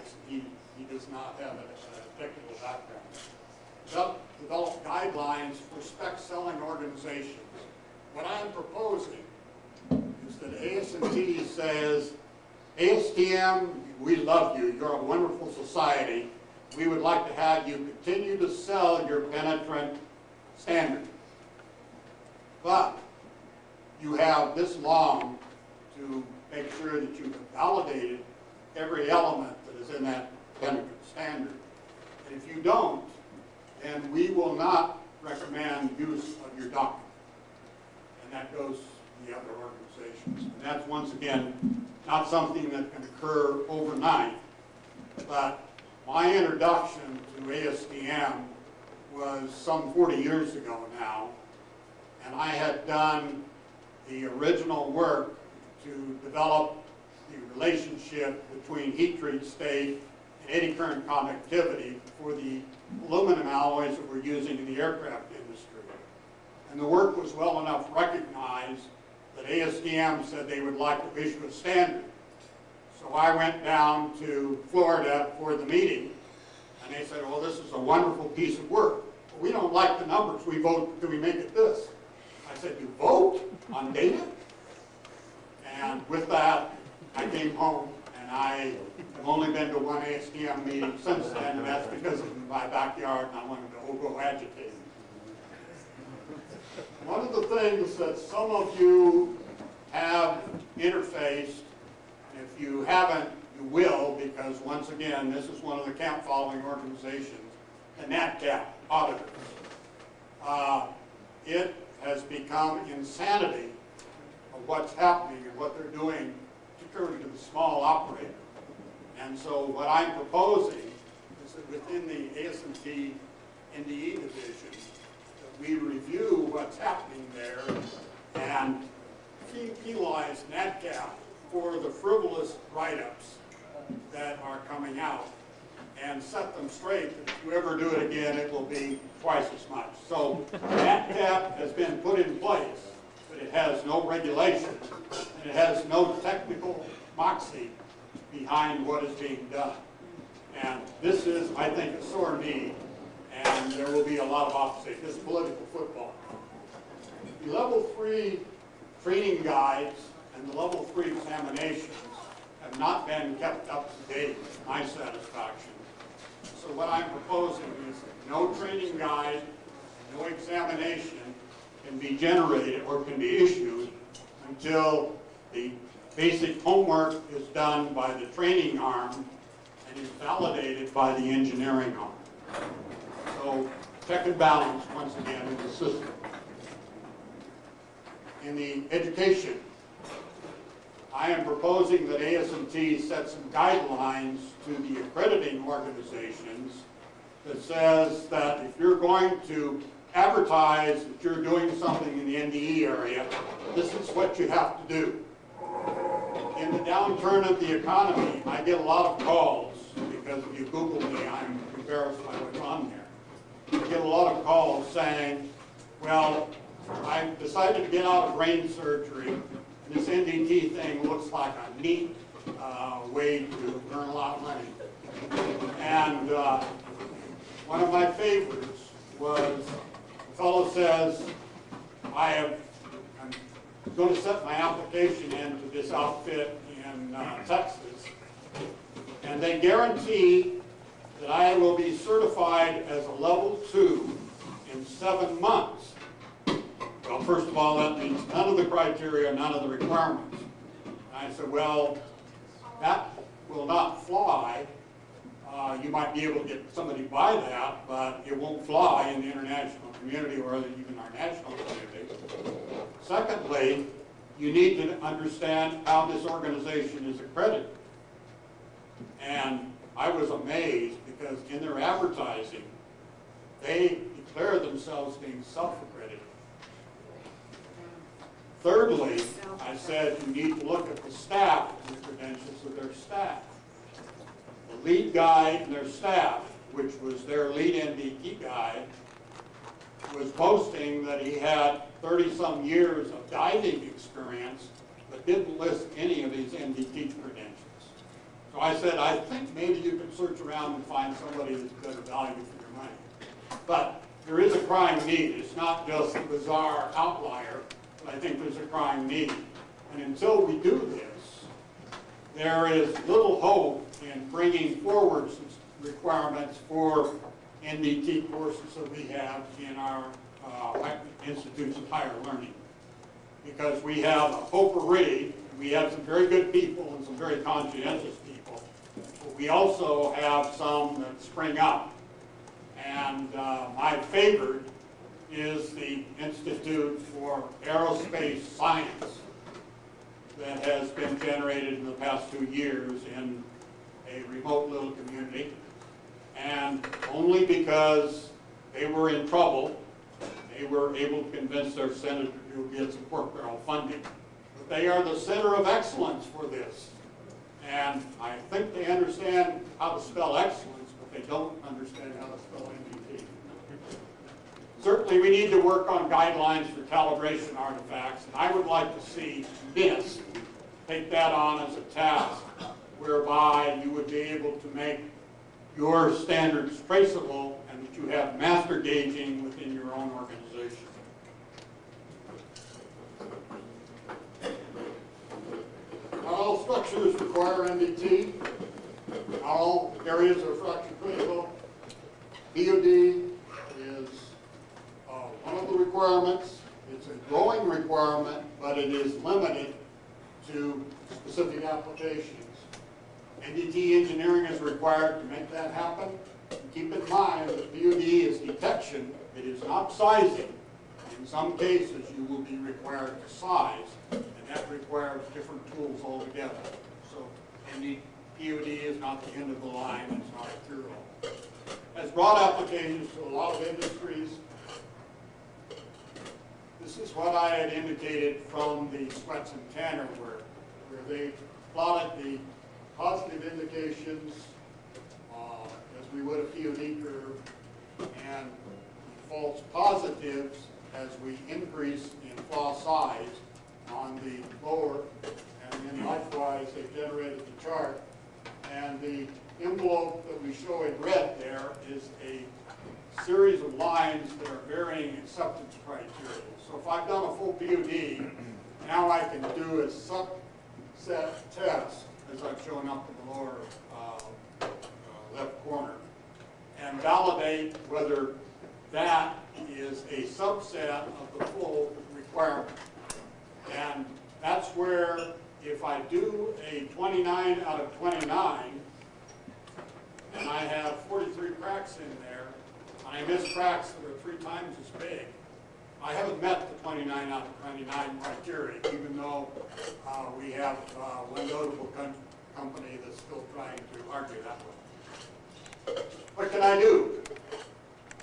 guys. He does not have a technical background. Develop guidelines for spec selling organizations. What I'm proposing is that ASNT says, ASTM, we love you. You're a wonderful society. We would like to have you continue to sell your penetrant standard. But you have this long to make sure that you've validated every element that is in that penetrant standard. And if you don't, then we will not recommend use of your document. And that goes to the other organizations. And that's, once again, not something that can occur overnight. But my introduction to ASTM was some 40 years ago now. And I had done the original work to develop the relationship between heat treat state and eddy current conductivity for the aluminum alloys that we're using in the aircraft industry. And the work was well enough recognized that ASTM said they would like to issue a standard. So I went down to Florida for the meeting, and they said, well, this is a wonderful piece of work. But we don't like the numbers. We vote, do we make it this? I said, you vote on data? And with that, I came home, and I have only been to one ASTM meeting since then, and that's because of my backyard, and I wanted to go agitate. One of the things that some of you have interfaced, and if you haven't, you will, because once again, this is one of the camp following organizations, the NatCap auditors. It has become insanity of what's happening and what they're doing, particularly to the small operator. And so what I'm proposing is that within the ASNT NDE division, that we review what's happening there and penalize NatCap for the frivolous write-ups that are coming out, and set them straight that if you ever do it again, it will be twice as much. So NatCap has been put in place, but it has no regulation, and it has no technical moxie behind what is being done. And this is, I think, a sore need, and there will be a lot of opposition. This is political football. The level 3 training guides and the level 3 examinations have not been kept up to date to my satisfaction. So what I'm proposing is no training guide, no examination can be generated or can be issued until the basic homework is done by the training arm and is validated by the engineering arm. So check and balance, once again, in the system. In the education, I am proposing that ASNT set some guidelines to the accrediting organizations that says that if you're going to advertise that you're doing something in the NDE area, this is what you have to do. In the downturn of the economy, I get a lot of calls, because if you Google me, I'm embarrassed by what's on there. I get a lot of calls saying, well, I've decided to get out of brain surgery, and this NDT thing looks like a neat way to earn a lot of money. And one of my favorites was, the fellow says, I'm going to set my application into this outfit in Texas, and they guarantee that I will be certified as a level 2 in 7 months. Well, first of all, that means none of the criteria, none of the requirements. And I said, well, that will not fly. You might be able to get somebody to buy that, but it won't fly in the international community or even our national community. Secondly, you need to understand how this organization is accredited. And I was amazed because in their advertising, they declare themselves being self-accredited. Thirdly, I said you need to look at the staff and the credentials of their staff. The lead guy and their staff, which was their lead NDT guy, was boasting that he had 30-some years of diving experience, but didn't list any of his NDT credentials. So I said, I think maybe you could search around and find somebody that's better value for your money. But there is a crying need. It's not just a bizarre outlier, but I think there's a crying need. And until we do this, there is little hope in bringing forward some requirements for NDT courses that we have in our institutes of higher learning. Because we have a potpourri, we have some very good people and some very conscientious people, but we also have some that spring up. And my favorite is the Institute for Aerospace Science that has been generated in the past 2 years in a remote little community. And only because they were in trouble, they were able to convince their senator to get some pork barrel funding. But they are the center of excellence for this. And I think they understand how to spell excellence, but they don't understand how to spell NDT. Certainly we need to work on guidelines for calibration artifacts, and I would like to see NIST take that on as a task whereby you would be able to make your standards traceable and that you have master gauging within your own organization. Not all structures require NDT. Not all areas are fracture critical. BOD is one of the requirements. It's a growing requirement, but it is limited to specific applications. NDT engineering is required to make that happen. And keep in mind that BOD is detection, it is not sizing. In some cases, you will be required to size, and that requires different tools altogether. So BOD is not the end of the line, it's not a cure-all. Has broad applications to a lot of industries. This is what I had indicated from the Sweats and Tanner work, where they plotted the positive indications as we would a POD curve, and false positives as we increase in flaw size on the lower, and then likewise they generated the chart. And the envelope that we show in red there is a series of lines that are varying acceptance criteria. So if I've done a full POD, now I can do a subset test, as I've shown up in the lower left corner, and validate whether that is a subset of the full requirement. And that's where, if I do a 29 out of 29, and I have 43 cracks in there, and I miss cracks that are 3 times as big, I haven't met the 29 out of 29 criteria, even though we have one notable company that's still trying to argue that way. What can I do?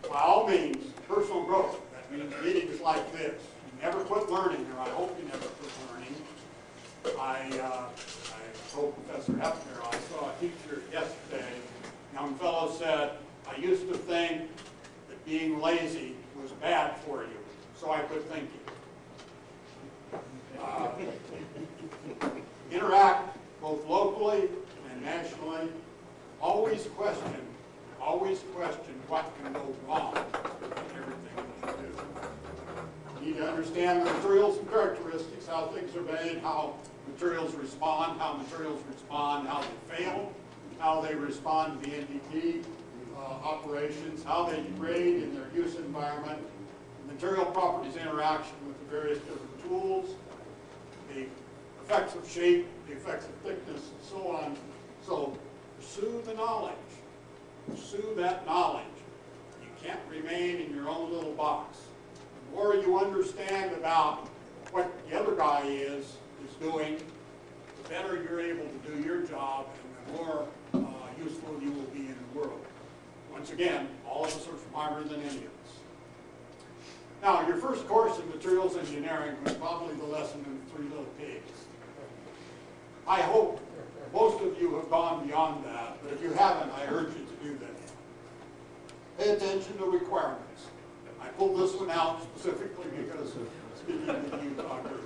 By all means, personal growth. That means meetings like this. You never quit learning, or I hope you never quit learning. I told Professor Hefner, I saw a teacher yesterday, a young fellow said, I used to think that being lazy was bad for you, so I quit thinking. Interact both locally and nationally. Always question what can go wrong in everything that you do. You need to understand the materials and characteristics, how things are made, how materials respond, how they fail, how they respond to the NDT operations, how they degrade in their use environment, the material properties interaction with the various different tools, the effects of shape, the effects of thickness, and so on. So pursue the knowledge. Pursue that knowledge. You can't remain in your own little box. The more you understand about what the other guy is doing, the better you're able to do your job, and the more useful you will be in the world. Once again, all of us are smarter than any of us. Now, your first course in materials engineering was probably the lesson in the 3 little pigs. I hope most of you have gone beyond that, but if you haven't, I urge you to do that. Pay attention to requirements. I pulled this one out specifically because speaking with you, Dr.